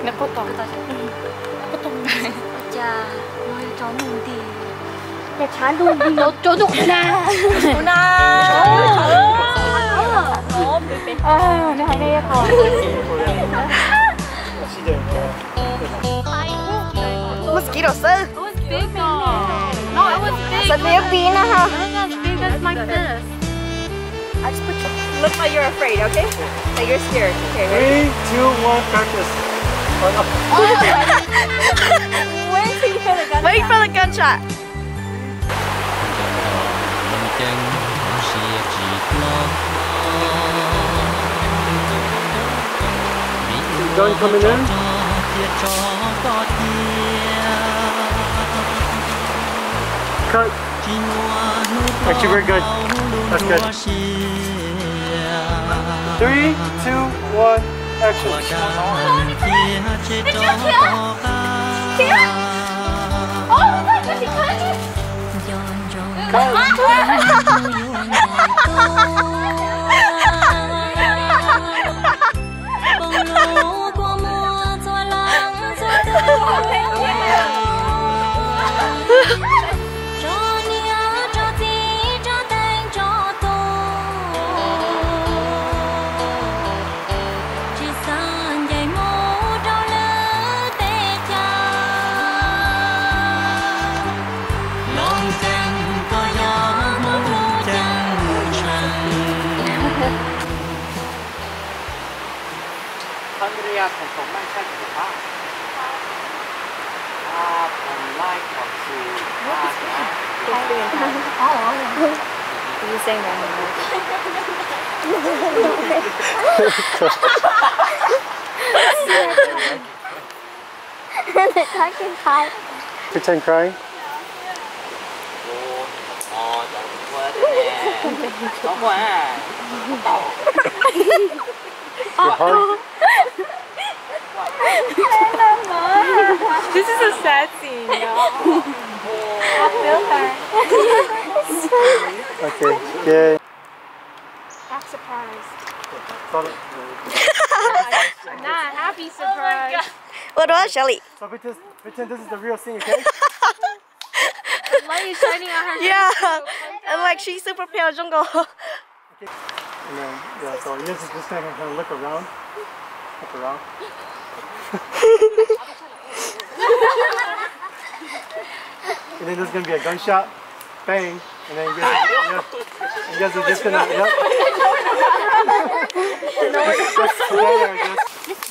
내 포토. 자, 오늘 저는 어디? 내 자도 어디? 저도 구나. 아, 내 하늘에 가. Mosquito, sir. It was big though. No, it was big. Sa Philippines, huh? I think that's big as like this. I just put you. Look like you're afraid, okay? Like you're scared. Okay, ready? 3, 2, 1, practice. Wait till you hear the gunshot. Wait for the gunshot. Gun coming in. Cut. Actually, we're good. That's good. 3, 2, 1, action. Hungary ผมไม่ใช่สุภาพผมไล่ของสื่อว่าYou saying that? I can cry. Pretend crying. This is a sad scene, y'all. I feel her. Okay, yay. Act surprised. So Not happy surprise. What about Shelly? pretend this is the real scene, okay? The light is shining on her. Yeah, and like she's super pale jungle. Okay. And then, yeah, so Inez is just gonna kind of look around. Look around. And then there's gonna be a gunshot, bang, and then you guys are just gonna, yep.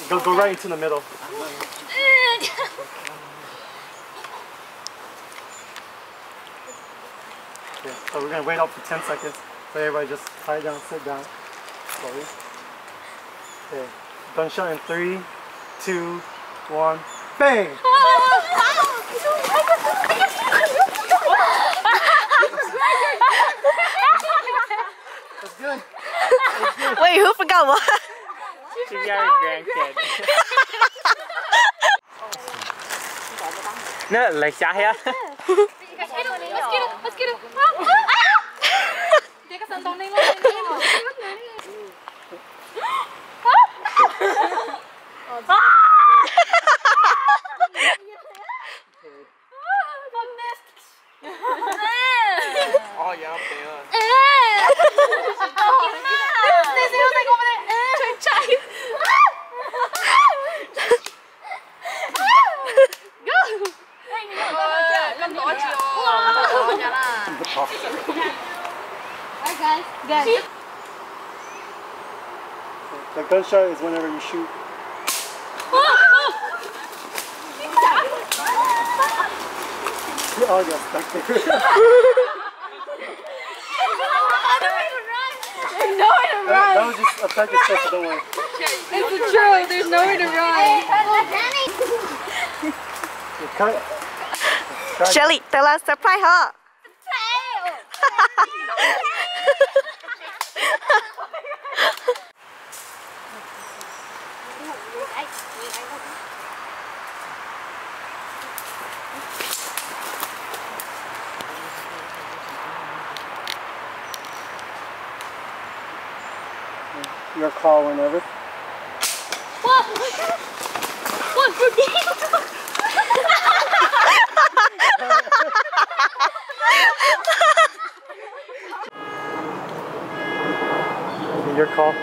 Just go right into the middle. Okay, so we're gonna wait up for 10 seconds. So everybody just lie down, sit down, slowly. Okay, gunshot in 3, 2, 1, bang! That's good. That's good. Wait, who forgot what? She's got a grandkid. No, like that here. Mosquito. Take us on the name. Oh yeah, up there. Guys. The gunshot is whenever you shoot. Oh, yeah, stuck there. There's nowhere to run. That was just a practice test, so don't worry. It's true. There's nowhere to run. Cut. Shelly, tell us, surprise her. your call whenever. What? What for me? Your call.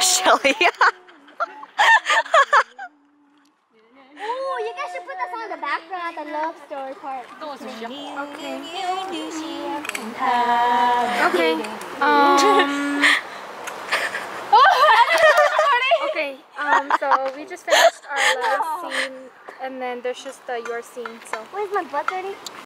Shelly. Oh, you guys should put that song in the background, the love story part. Okay. Okay. So we just finished our last scene, and then there's just your scene. So. Where's my butt dirty?